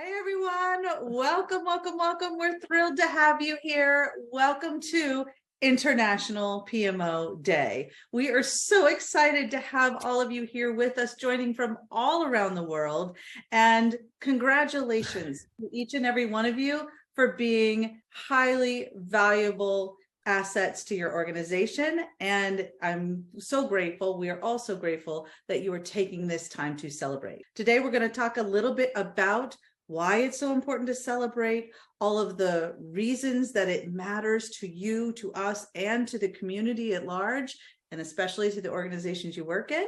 Hey everyone, welcome, welcome, welcome. We're thrilled to have you here. Welcome to International PMO Day. We are so excited to have all of you here with us, joining from all around the world. And congratulations to each and every one of you for being highly valuable assets to your organization. And I'm so grateful. We are also grateful that you are taking this time to celebrate. Today, we're going to talk a little bit about why it's so important to celebrate, all of the reasons that it matters to you, to us, and to the community at large, and especially to the organizations you work in.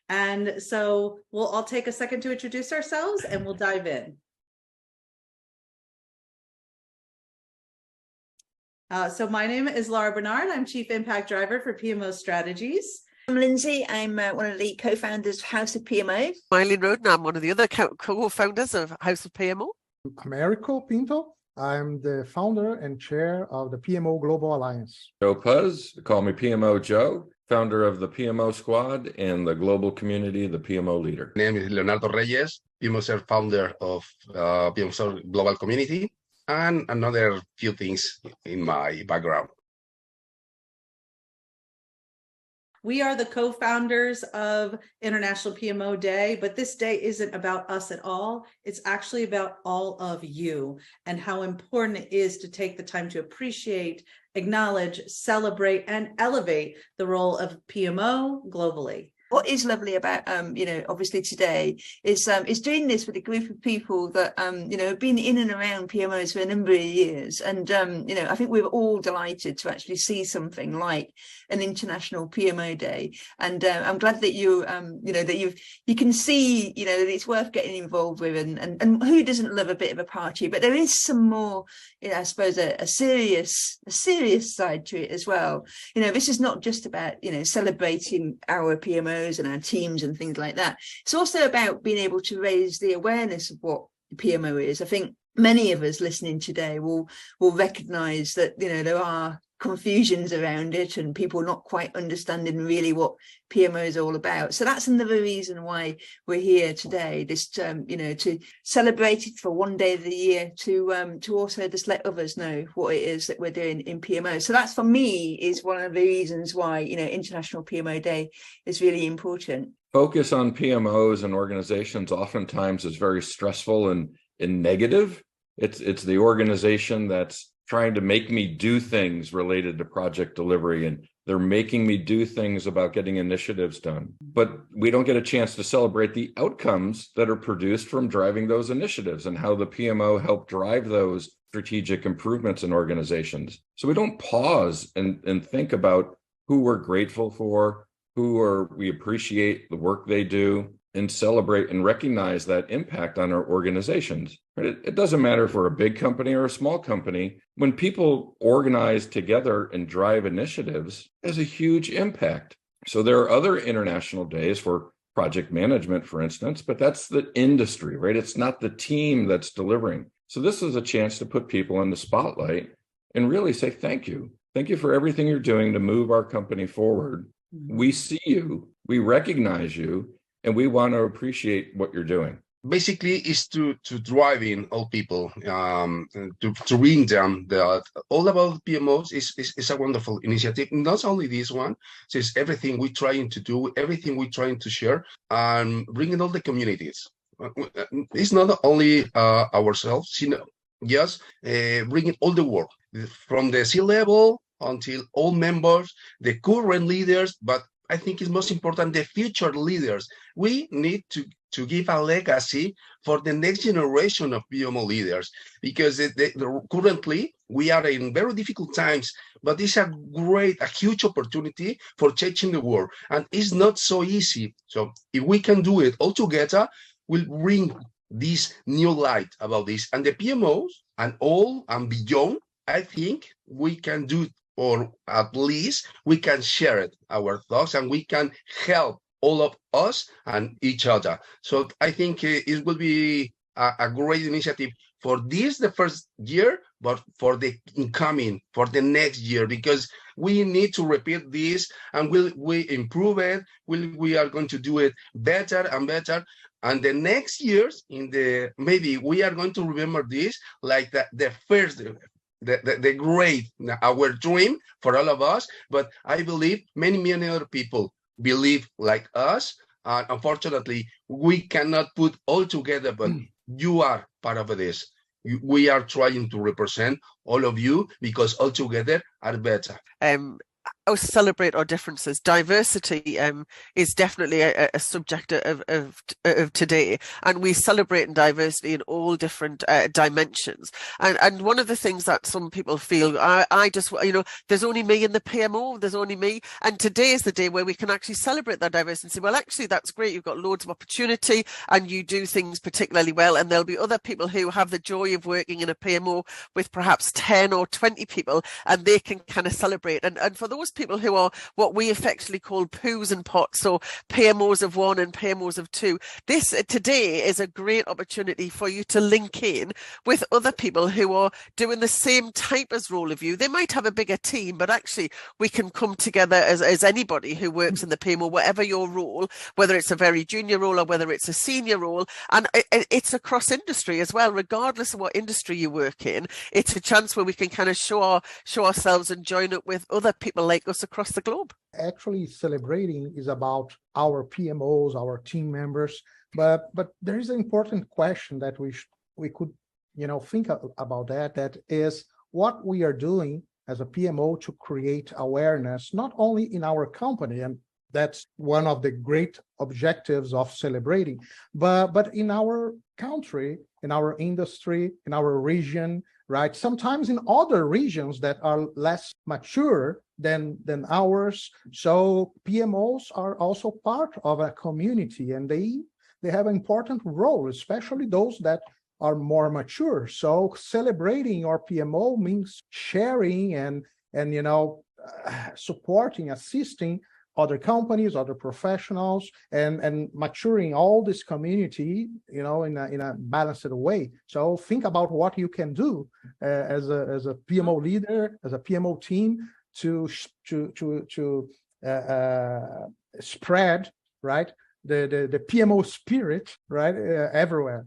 And so we'll all take a second to introduce ourselves and we'll dive in. So my name is Laura Bernard. I'm Chief Impact Driver for PMO Strategies. I'm Lindsay. I'm one of the co-founders of House of PMO. I'm Eileen Roden. I'm one of the other co-founders of House of PMO. I'm Erico Pinto. I'm the founder and chair of the PMO Global Alliance. Joe Puz, call me PMO Joe, founder of the PMO Squad and the global community, the PMO leader. My name is Leonardo Reyes, PMO founder of PMO Global Community, and another few things in my background. We are the co-founders of International PMO Day, but this day isn't about us at all. It's actually about all of you and how important it is to take the time to appreciate, acknowledge, celebrate, and elevate the role of PMO globally. What is lovely about, obviously today is doing this with a group of people that, have been in and around PMOs for a number of years. And, I think we're all delighted to actually see something like an International PMO Day. And I'm glad that you can see, that it's worth getting involved with, and who doesn't love a bit of a party? But there is some more, I suppose, a serious side to it as well. This is not just about, celebrating our PMOs and our teams and things like that. It's also about being able to raise the awareness of what PMO is. I think many of us listening today will recognize that there are confusions around it and people not quite understanding really what PMO is all about. So that's another reason why we're here today, this to celebrate it for one day of the year, to also just let others know what it is that we're doing in PMO. So that's, for me, is one of the reasons why International PMO Day is really important. Focus on PMOs and organizations oftentimes is very stressful and negative. It's the organization that's trying to make me do things related to project delivery, and they're making me do things about getting initiatives done. But we don't get a chance to celebrate the outcomes that are produced from driving those initiatives and how the PMO helped drive those strategic improvements in organizations. So we don't pause and think about who we're grateful for, we appreciate the work they do, and celebrate and recognize that impact on our organizations. It doesn't matter if we're a big company or a small company. When people organize together and drive initiatives, it has a huge impact. So there are other international days for project management, for instance, but that's the industry, right? It's not the team that's delivering. So this is a chance to put people in the spotlight and really say thank you. Thank you for everything you're doing to move our company forward. We see you, we recognize you, and we want to appreciate what you're doing. Basically, is to drive in all people, to bring them that all about PMOs is a wonderful initiative. Not only this one, so it's everything we're trying to do, everything we're trying to share, and bringing all the communities. It's not only ourselves, just bringing all the work from the C-level until all members, the current leaders, but I think it's most important, the future leaders. We need to give a legacy for the next generation of PMO leaders, because currently we are in very difficult times, but it's a huge opportunity for changing the world. And it's not so easy. So if we can do it all together, we'll bring this new light about this. And the PMOs and all and beyond, I think we can do it, or at least we can share it, our thoughts, and we can help all of us and each other. So I think it will be a great initiative for this, the first year, but for the incoming, for the next year, because we need to repeat this, and we improve it. We are going to do it better and better. And the next years, maybe we are going to remember this like the first, the great, our dream for all of us. But I believe many other people believe like us. And unfortunately, we cannot put all together, but you are part of this. We are trying to represent all of you, because all together are better. Celebrate our differences. Diversity is definitely a subject of today, and we celebrate in diversity in all different dimensions. And one of the things that some people feel, I just, there's only me in the PMO, there's only me, and today is the day where we can actually celebrate that diversity and say, well, actually, that's great, you've got loads of opportunity and you do things particularly well, and there'll be other people who have the joy of working in a PMO with perhaps 10 or 20 people, and they can kind of celebrate. And for those people who are what we affectionately call poos and pots, so PMOs of one and PMOs of two, this today is a great opportunity for you to link in with other people who are doing the same type as role of you. They might have a bigger team, but actually we can come together as anybody who works in the PMO, whatever your role, whether it's a very junior role or whether it's a senior role. And it's across industry as well, regardless of what industry you work in. It's a chance where we can kind of show ourselves and join up with other people like us across the globe. Actually, celebrating is about our PMOs, our team members, but there is an important question that we could think about, that is what we are doing as a PMO to create awareness, not only in our company, and that's one of the great objectives of celebrating, but in our country, in our industry, in our region, right? Sometimes in other regions that are less mature than ours. So PMOs are also part of a community, and they have an important role, especially those that are more mature. So celebrating our PMO means sharing and supporting, assisting other companies, other professionals, and maturing all this community, in a balanced way. So think about what you can do as a PMO leader, as a PMO team, to spread, right, the PMO spirit, right, everywhere.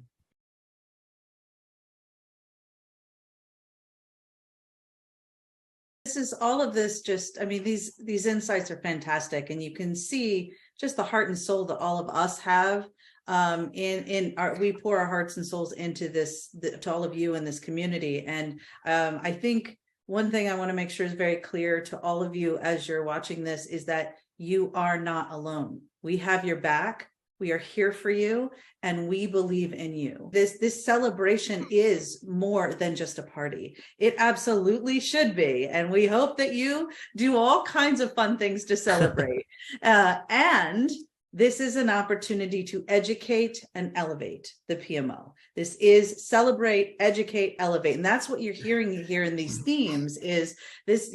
This is all of this just, these insights are fantastic, and you can see just the heart and soul that all of us have we pour our hearts and souls into this, to all of you in this community. And I think one thing I want to make sure is very clear to all of you as you're watching this is that you are not alone. We have your back. We are here for you, and we believe in you. This celebration is more than just a party. It absolutely should be. And we hope that you do all kinds of fun things to celebrate. And this is an opportunity to educate and elevate the PMO. This is celebrate, educate, elevate. And that's what you're hearing here in these themes is this,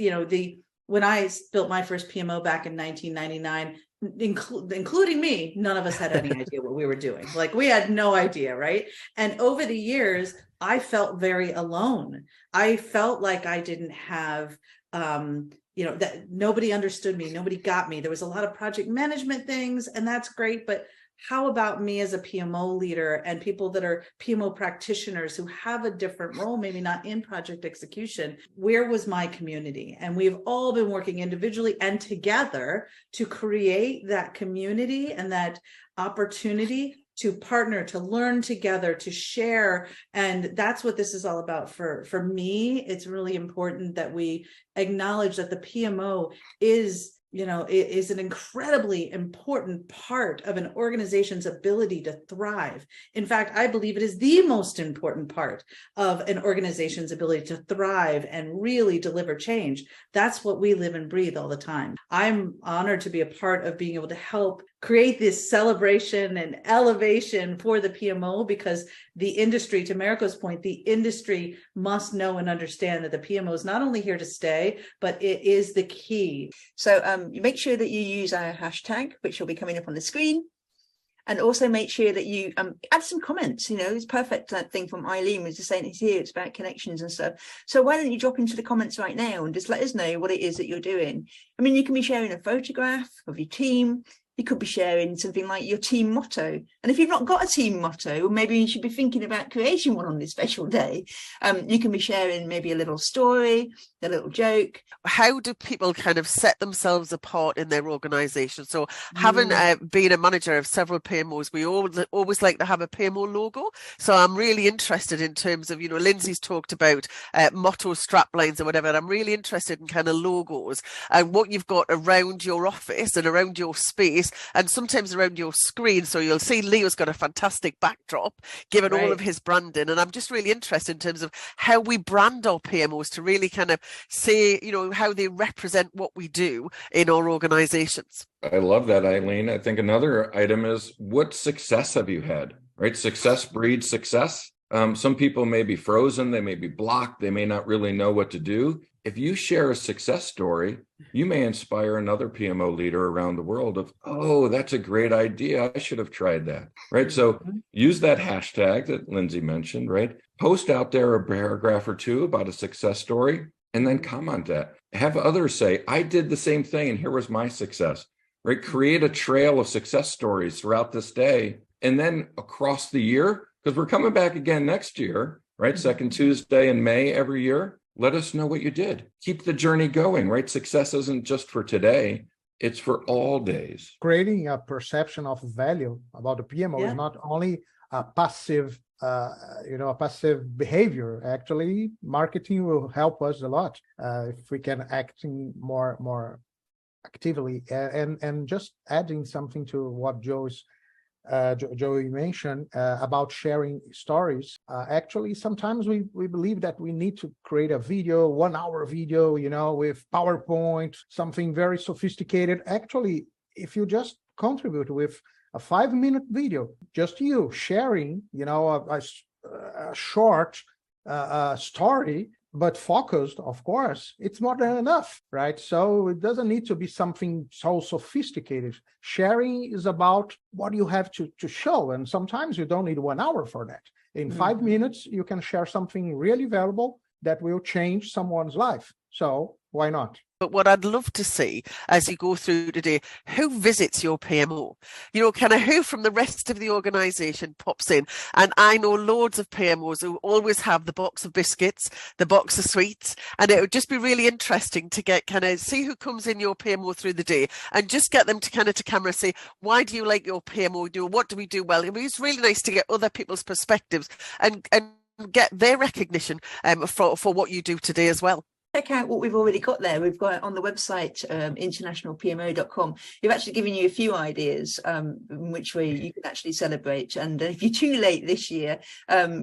when I built my first PMO back in 1999, including me, none of us had any idea what we were doing. Like, we had no idea, right? And over the years, I felt very alone. I felt like I didn't have, that nobody understood me, nobody got me. There was a lot of project management things, and that's great, but how about me as a PMO leader and people that are PMO practitioners who have a different role, maybe not in project execution? Where was my community? And we've all been working individually and together to create that community and that opportunity to partner, to learn together, to share. And that's what this is all about. For me, it's really important that we acknowledge that the PMO is an incredibly important part of an organization's ability to thrive. In fact, I believe it is the most important part of an organization's ability to thrive and really deliver change. That's what we live and breathe all the time. I'm honored to be a part of being able to help create this celebration and elevation for the PMO, because the industry, to Mariko's point, the industry must know and understand that the PMO is not only here to stay, but it is the key. So you make sure that you use our hashtag, which will be coming up on the screen. And also make sure that you add some comments. It's perfect. That thing from Eileen was just saying it's here, it's about connections and stuff. So why don't you drop into the comments right now and just let us know what it is that you're doing. I mean, you can be sharing a photograph of your team. You could be sharing something like your team motto. And if you've not got a team motto, maybe you should be thinking about creating one on this special day. You can be sharing maybe a little story, a little joke. How do people kind of set themselves apart in their organization? So having been a manager of several PMOs, we always like to have a PMO logo. So I'm really interested in terms of, Lindsay's talked about motto strap lines or whatever. And I'm really interested in kind of logos and what you've got around your office and around your space and sometimes around your screen. So you'll see Leo's got a fantastic backdrop given all of his branding. And I'm just really interested in terms of how we brand our PMOs to really kind of say, how they represent what we do in our organizations. I love that, Eileen. I think another item is, what success have you had, right? Success breeds success. Some people may be frozen, they may be blocked, they may not really know what to do. If you share a success story, you may inspire another PMO leader around the world of, oh, that's a great idea. I should have tried that, right? So use that hashtag that Lindsay mentioned, right? Post out there a paragraph or two about a success story and then comment that. Have others say, I did the same thing and here was my success, right? Create a trail of success stories throughout this day. And then across the year, because we're coming back again next year, right? Second Tuesday in May every year. Let us know what you did. Keep the journey going, right? Success isn't just for today. It's for all days. Creating a perception of value about the PMO is not only a passive, a passive behavior. Actually, marketing will help us a lot if we can acting more actively. And just adding something to what Joey mentioned about sharing stories. Actually, sometimes we believe that we need to create a video, 1 hour video, with PowerPoint, something very sophisticated. Actually, if you just contribute with a 5-minute video, just you sharing, a short story, but focused, of course, it's more than enough, right? So it doesn't need to be something so sophisticated. Sharing is about what you have to show. And sometimes you don't need 1 hour for that. In 5 minutes, you can share something really valuable that will change someone's life. So why not? But what I'd love to see as you go through today, who visits your PMO? Kind of who from the rest of the organization pops in. And I know loads of PMOs who always have the box of biscuits, the box of sweets. And it would just be really interesting to get see who comes in your PMO through the day and just get them to to camera say, why do you like your PMO? What do we do well? I mean, it's really nice to get other people's perspectives and get their recognition for what you do today as well. Check out what we've already got there. We've got it on the website, internationalpmo.com. We've actually given you a few ideas in which way you can actually celebrate. And if you're too late this year,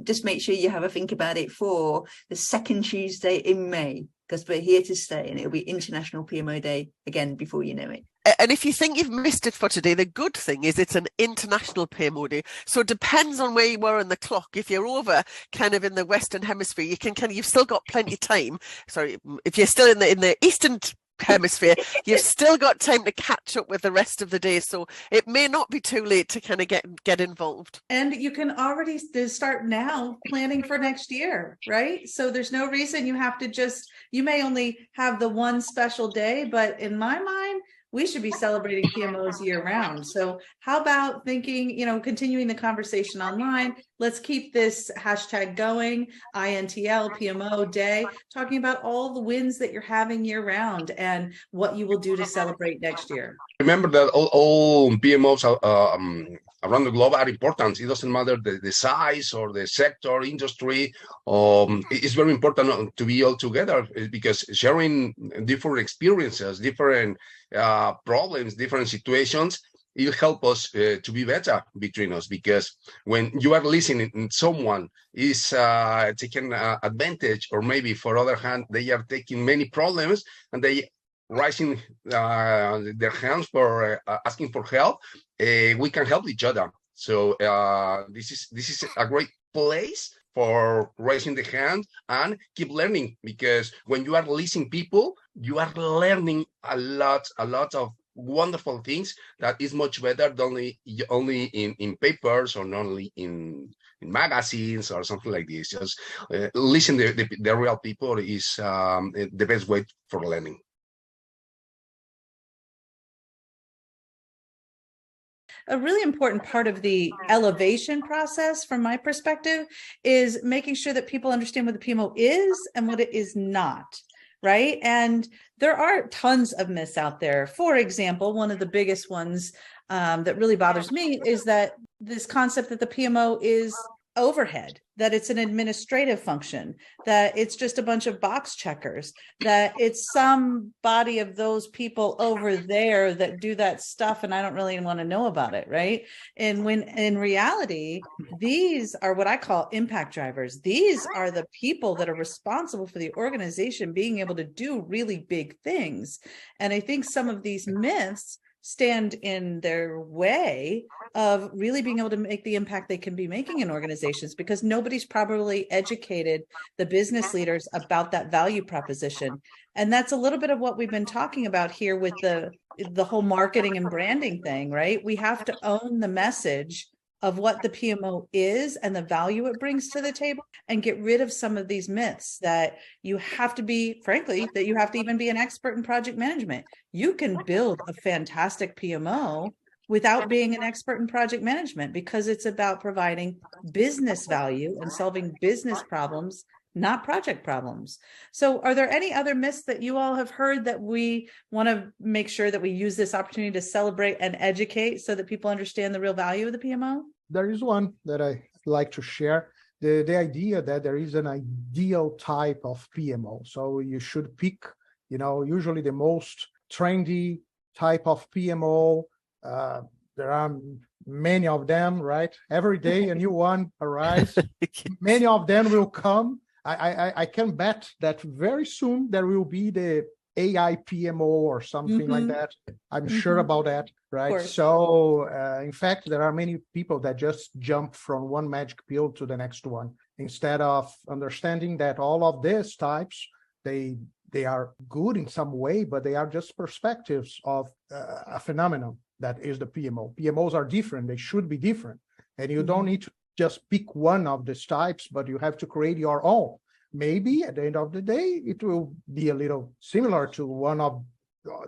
just make sure you have a think about it for the second Tuesday in May, because we're here to stay and it'll be International PMO Day again before you know it. And if you think you've missed it for today, the good thing is it's an international PMO day. So it depends on where you are on the clock. If you're over kind of in the Western Hemisphere, you can you've still got plenty of time. Sorry, if you're still in the Eastern Hemisphere, you've still got time to catch up with the rest of the day. So it may not be too late to kind of get involved. And you can already start now planning for next year, right? So there's no reason you have to you may only have the one special day, but in my mind, we should be celebrating PMOs year round. So how about thinking, continuing the conversation online? Let's keep this hashtag going, INTL PMO Day, talking about all the wins that you're having year round and what you will do to celebrate next year. Remember that all PMOs around the globe are important. It doesn't matter the size or the sector, industry. It's very important to be all together because sharing different experiences, different problems, different situations, it will help us to be better between us, because when you are listening and someone is taking advantage, or maybe for other hand, they are taking many problems and they raising their hands for asking for help, we can help each other. So this is a great place for raising the hand and keep learning, because when you are listening people, you are learning a lot of wonderful things that is much better than only in papers or not only in magazines or something like this. Just listen to the real people is the best way for learning. A really important part of the elevation process, from my perspective, is making sure that people understand what the PMO is and what it is not, right? And there are tons of myths out there. For example, one of the biggest ones that really bothers me is that this concept that the PMO is overhead, that it's an administrative function, that it's just a bunch of box checkers, that it's some body of those people over there that do that stuff and I don't really want to know about it, right? And when in reality, these are what I call impact drivers. These are the people that are responsible for the organization being able to do really big things. And I think some of these myths stand in their way of really being able to make the impact they can be making in organizations, because nobody's probably educated the business leaders about that value proposition. And that's a little bit of what we've been talking about here with the whole marketing and branding thing, right? We have to own the message of what the PMO is and the value it brings to the table, and get rid of some of these myths that you have to be, frankly, that you have to even be an expert in project management. You can build a fantastic PMO without being an expert in project management, because it's about providing business value and solving business problems, not project problems. So are there any other myths that you all have heard that we want to make sure that we use this opportunity to celebrate and educate so that people understand the real value of the PMO? There is one that I like to share. The idea that there is an ideal type of PMO. So you should pick, usually the most trendy type of PMO. There are many of them, right? Every day a new one arrives. Many of them will come. I can bet that very soon there will be the AI PMO or something like that. I'm sure about that, right? So, in fact, there are many people that just jump from one magic pill to the next one, instead of understanding that all of these types, they are good in some way, but they are just perspectives of a phenomenon that is the PMO. PMOs are different. They should be different. And you don't need to just pick one of these types, but you have to create your own. Maybe at the end of the day, it will be a little similar to one of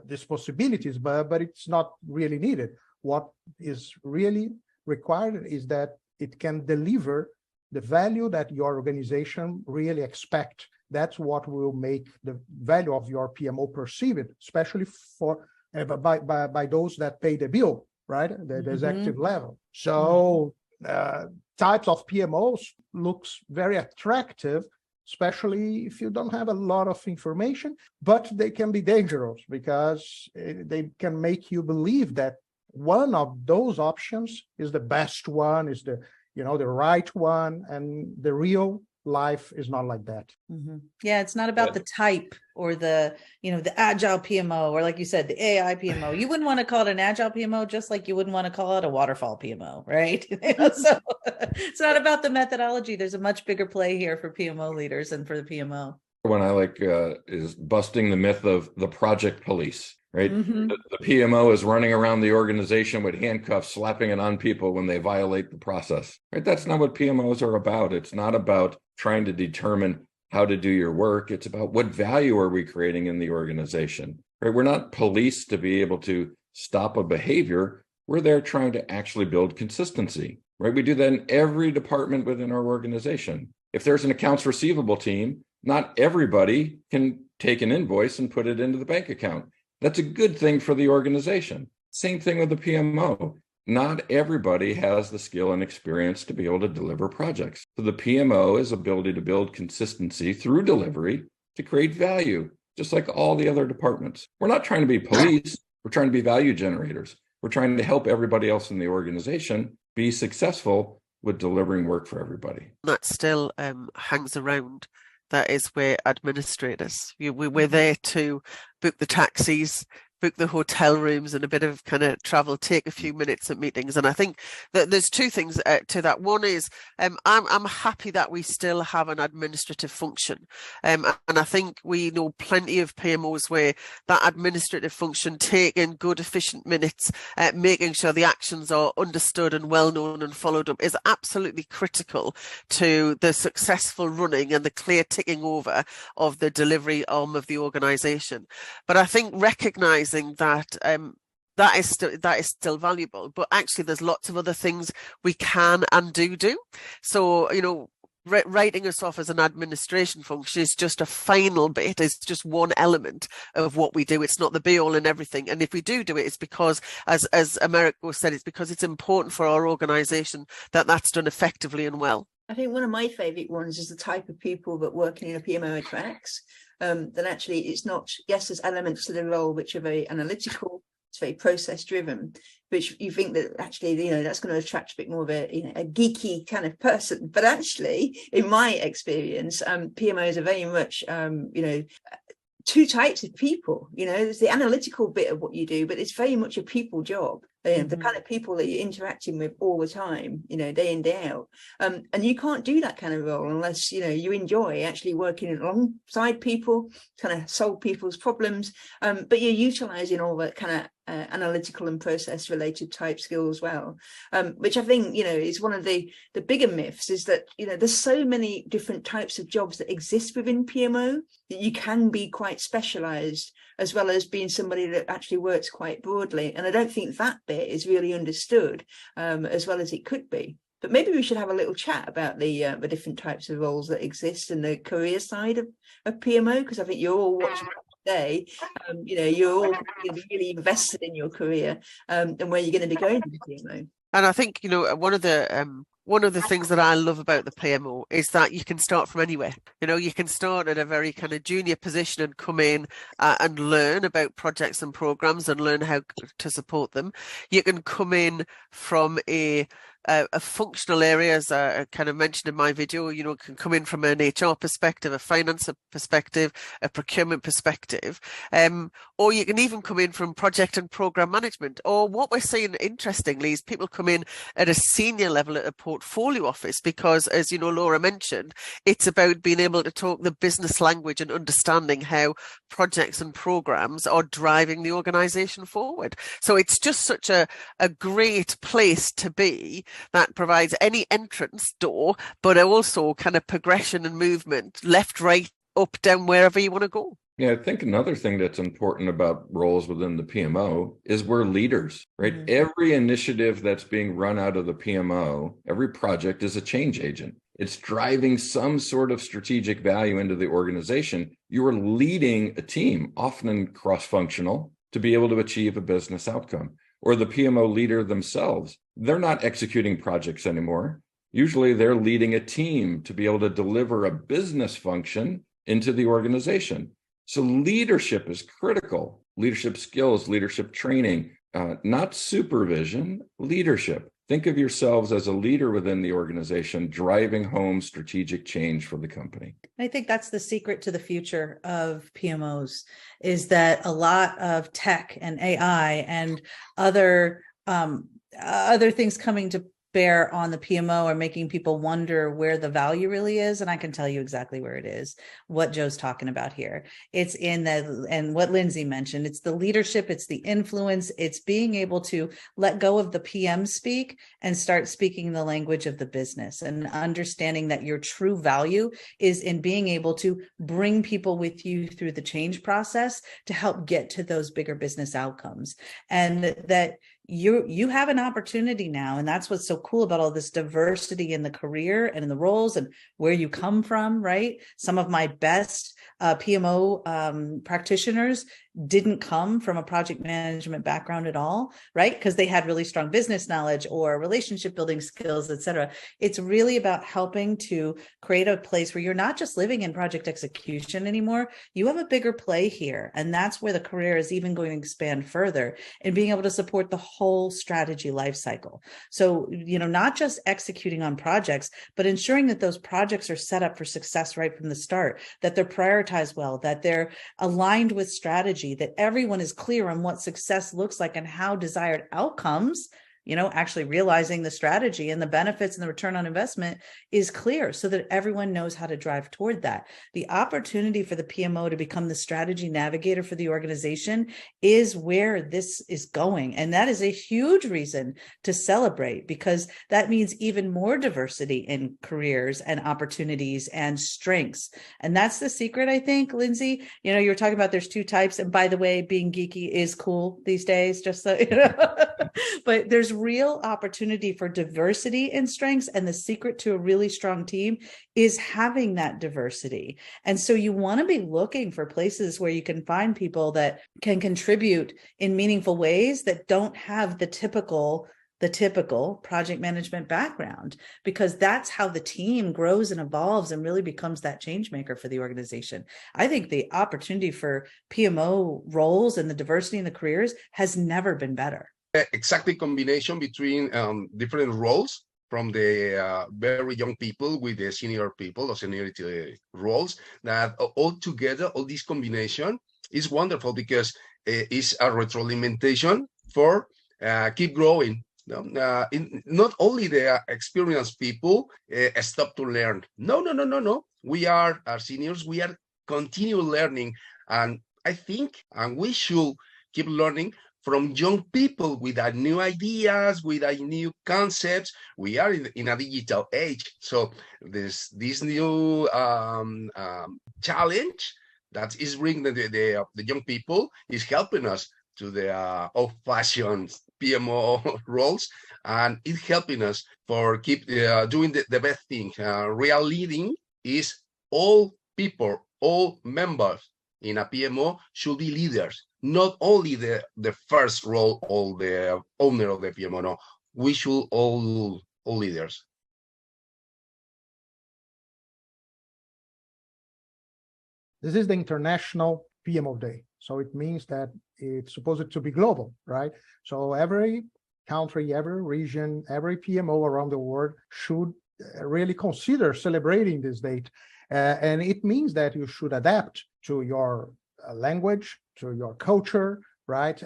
these possibilities, but it's not really needed. What is really required is that it can deliver the value that your organization really expect. That's what will make the value of your PMO perceived, especially for by those that pay the bill, right? The executive level. So types of PMOs looks very attractive, especially if you don't have a lot of information, but they can be dangerous because they can make you believe that one of those options is the best one, is the right one, and the real life is not like that. Yeah, it's not about the type or the agile PMO, or like you said, the AI PMO. You wouldn't want to call it an agile PMO, just like you wouldn't want to call it a waterfall PMO, right? So it's not about the methodology. There's a much bigger play here for PMO leaders and for the PMO. One I like is busting the myth of the project police, right? The PMO is running around the organization with handcuffs, slapping it on people when they violate the process, right? That's not what PMOs are about. It's not about trying to determine how to do your work. It's about what value are we creating in the organization, right? We're not police to be able to stop a behavior. We're there trying to actually build consistency, right? We do that in every department within our organization. If there's an accounts receivable team, not everybody can take an invoice and put it into the bank account. That's a good thing for the organization. Same thing with the PMO. Not everybody has the skill and experience to be able to deliver projects. So the PMO is ability to build consistency through delivery to create value, just like all the other departments. We're not trying to be police. We're trying to be value generators. We're trying to help everybody else in the organization be successful with delivering work for everybody. That still hangs around. That is where administrators, we're there to book the taxis, book the hotel rooms and a bit of kind of travel, take a few minutes at meetings. And I think that there's two things to that. One is I'm happy that we still have an administrative function. And I think we know plenty of PMOs where that administrative function, taking good, efficient minutes, making sure the actions are understood and well known and followed up, is absolutely critical to the successful running and the clear ticking over of the delivery arm of the organization. But I think recognizing that that is still valuable, but actually there's lots of other things we can and do. So, you know, writing us off as an administration function is just a final bit, it's just one element of what we do. It's not the be all and everything. And if we do it, it's because, as Americo said, it's because it's important for our organization that that's done effectively and well. I think one of my favourite ones is the type of people that working in a PMO attracts. That actually it's not, yes, there's elements to the role which are very analytical, it's very process driven, which you think that actually, you know, that's going to attract a bit more of a, you know, a geeky kind of person. But actually, in my experience, PMOs are very much, you know, two types of people. You know, there's the analytical bit of what you do, but it's very much a people job. The kind of people that you're interacting with all the time, you know, day in, day out. And you can't do that kind of role unless, you know, you enjoy actually working alongside people, kind of solve people's problems. But you're utilizing all that kind of analytical and process related type skills as well, which I think, you know, is one of the bigger myths, is that, you know, there's so many different types of jobs that exist within PMO that you can be quite specialized, as well as being somebody that actually works quite broadly. And I don't think that bit is really understood as well as it could be. But maybe we should have a little chat about the different types of roles that exist and the career side of PMO, because I think you're all watching today. You know, you're all going to be really invested in your career and where you're going to be going with PMO. And I think, you know, one of the things that I love about the PMO is that you can start from anywhere. You know, you can start at a very kind of junior position and come in and learn about projects and programs and learn how to support them. You can come in from a functional area, as I kind of mentioned in my video. You know, can come in from an HR perspective, a finance perspective, a procurement perspective, or you can even come in from project and program management. Or what we're seeing, interestingly, is people come in at a senior level at a portfolio office, because, as you know, Laura mentioned, it's about being able to talk the business language and understanding how projects and programs are driving the organization forward. So it's just such a great place to be, that provides any entrance door, but also kind of progression and movement, left, right, up, down, wherever you want to go. Yeah, I think another thing that's important about roles within the PMO is we're leaders, right? Mm-hmm. Every initiative that's being run out of the PMO, every project is a change agent. It's driving some sort of strategic value into the organization. You are leading a team, often cross-functional, to be able to achieve a business outcome. Or the PMO leader themselves, they're not executing projects anymore. Usually they're leading a team to be able to deliver a business function into the organization. So leadership is critical. Leadership skills, leadership training, not supervision, leadership. Think of yourselves as a leader within the organization, driving home strategic change for the company. I think that's the secret to the future of PMOs, is that a lot of tech and AI and other things coming to bear on the PMO are making people wonder where the value really is. And I can tell you exactly where it is, what Joe's talking about here. It's in the, and what Lindsay mentioned, it's the leadership, it's the influence, it's being able to let go of the PM speak and start speaking the language of the business, and understanding that your true value is in being able to bring people with you through the change process to help get to those bigger business outcomes. And that you have an opportunity now, and that's what's so cool about all this diversity in the career and in the roles and where you come from, right? Some of my best PMO practitioners didn't come from a project management background at all, right? Because they had really strong business knowledge or relationship building skills, et cetera. It's really about helping to create a place where you're not just living in project execution anymore. You have a bigger play here. And that's where the career is even going to expand further, and being able to support the whole strategy life cycle. So, you know, not just executing on projects, but ensuring that those projects are set up for success right from the start, that they're prioritized well, that they're aligned with strategy, strategy, that everyone is clear on what success looks like and how desired outcomes, actually realizing the strategy and the benefits and the return on investment is clear, so that everyone knows how to drive toward that. The opportunity for the PMO to become the strategy navigator for the organization is where this is going. And that is a huge reason to celebrate, because that means even more diversity in careers and opportunities and strengths. And that's the secret, I think, Lindsay. You're talking about there's two types. And by the way, being geeky is cool these days, just so you know. But there's real opportunity for diversity in strengths. And the secret to a really strong team is having that diversity. And so you want to be looking for places where you can find people that can contribute in meaningful ways that don't have the typical project management background, because that's how the team grows and evolves and really becomes that change maker for the organization. I think the opportunity for PMO roles and the diversity in the careers has never been better. Exactly, combination between different roles, from the very young people with the senior people or seniority roles, that all together, all this combination is wonderful, because it's a retroalimentation for keep growing. Not only the experienced people stop to learn. No. We are our seniors. We are continue learning, and I think, and we should keep learning from young people with new ideas, with new concepts. We are in a digital age, so this new challenge that is bringing the young people is helping us to the old-fashioned PMO roles, and it's helping us for keep doing the best thing. Real leading is all people, all members in a PMO should be leaders, not only the first role or the owner of the PMO. No, we should all leaders. This is the International PMO Day. So it means that it's supposed to be global, right? So every country, every region, every PMO around the world should really consider celebrating this date. And it means that you should adapt to your language, to your culture, right?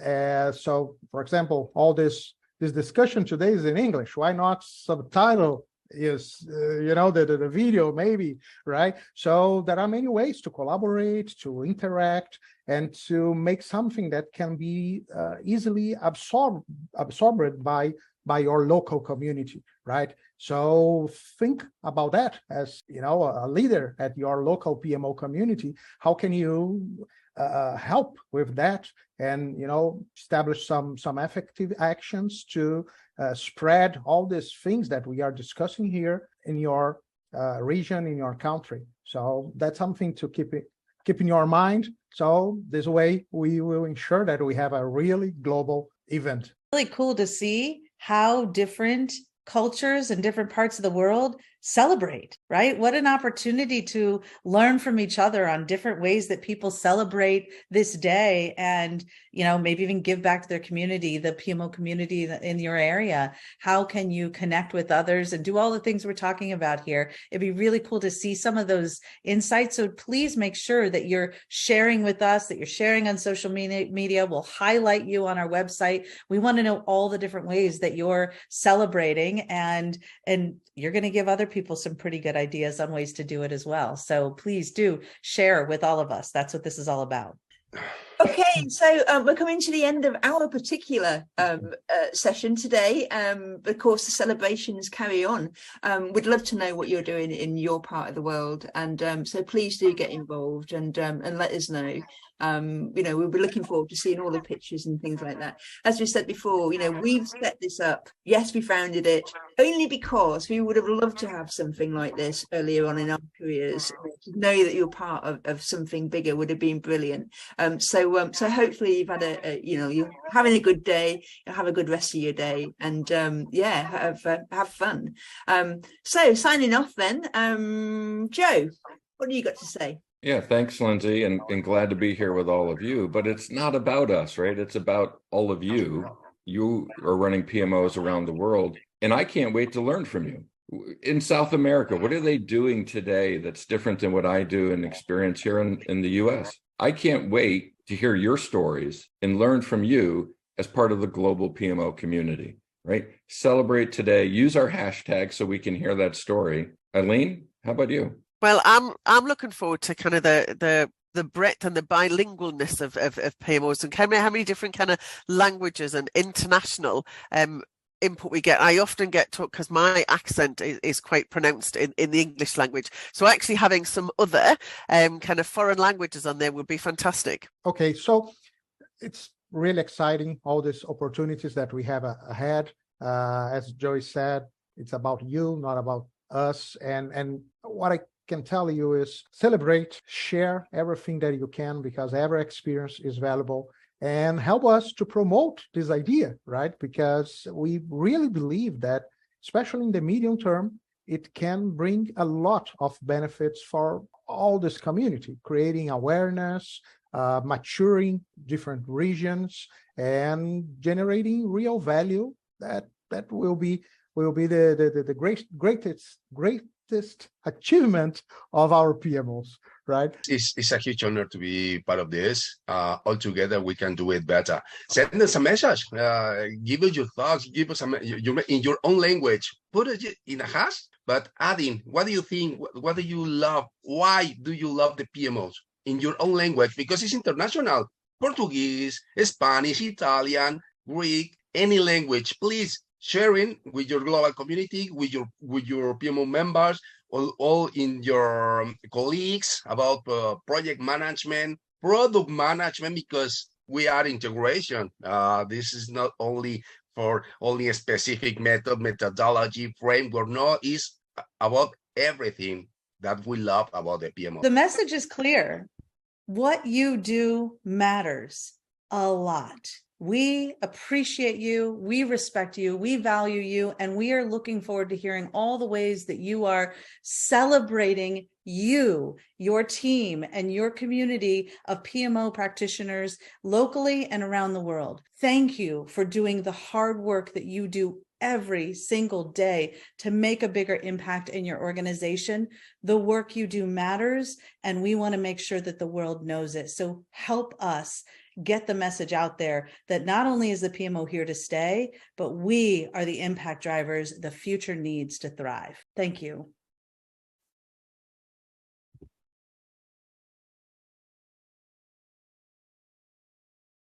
So, for example, all this discussion today is in English. Why not subtitle is the video maybe, right? So there are many ways to collaborate, to interact, and to make something that can be easily absorbed by your local community, right? So think about that as a leader at your local PMO community. How can you help with that, and establish some effective actions to spread all these things that we are discussing here in your region, in your country? So that's something to keep in your mind. So this way we will ensure that we have a really global event. Really cool to see how different cultures and different parts of the world celebrate, right? What an opportunity to learn from each other on different ways that people celebrate this day, and maybe even give back to their community, the PMO community in your area. How can you connect with others and do all the things we're talking about here? It'd be really cool to see some of those insights. So please make sure that you're sharing with us, that you're sharing on social media. We'll highlight you on our website. We want to know all the different ways that you're celebrating, and you're going to give other people some pretty good ideas on ways to do it as well. So please do share with all of us. That's what this is all about. Okay, so we're coming to the end of our particular session today. Of course, the celebrations carry on. We'd love to know what you're doing in your part of the world, and so please do get involved and let us know. We'll be looking forward to seeing all the pictures and things like that. As we said before, we've set this up. Yes, we founded it only because we would have loved to have something like this earlier on in our careers. To know that you're part of something bigger would have been brilliant. So hopefully you've had you're having a good day. Have a good rest of your day, and have fun. So signing off then, Joe, what do you got to say? Yeah, thanks, Lindsay, and glad to be here with all of you. But it's not about us, right? It's about all of you. You are running PMOs around the world, and I can't wait to learn from you. In South America, what are they doing today that's different than what I do and experience here in the US? I can't wait to hear your stories and learn from you as part of the global PMO community, right? Celebrate today. Use our hashtag so we can hear that story. Eileen, how about you? Well, I'm looking forward to kind of the breadth and the bilingualness of PMOs, and how many different kind of languages and international input we get. I often get taught, because my accent is quite pronounced in the English language. So actually having some other kind of foreign languages on there would be fantastic. Okay, so it's really exciting, all these opportunities that we have ahead. As Joey said, it's about you, not about us. And what I can tell you is celebrate, share everything that you can, because every experience is valuable, and help us to promote this idea, right? Because we really believe that, especially in the medium term, it can bring a lot of benefits for all this community, creating awareness, maturing different regions, and generating real value that will be the greatest achievement of our PMOs, right? It's a huge honor to be part of this. All together, we can do it better. Send us a message. Give us your thoughts. Give us in your own language. Put it in a hash, but adding, what do you think? What do you love? Why do you love the PMOs in your own language? Because it's international. Portuguese, Spanish, Italian, Greek, any language. Please sharing with your global community, with your PMO members, all in your colleagues about project management, product management, because we are integration. This is not only for only a specific methodology, framework. No, it's about everything that we love about the PMO. The message is clear. What you do matters a lot. We appreciate you, we respect you, we value you, and we are looking forward to hearing all the ways that you are celebrating you, your team, and your community of PMO practitioners locally and around the world. Thank you for doing the hard work that you do every single day to make a bigger impact in your organization. The work you do matters, and we want to make sure that the world knows it. So help us get the message out there that not only is the PMO here to stay, but we are the impact drivers the future needs to thrive. Thank you.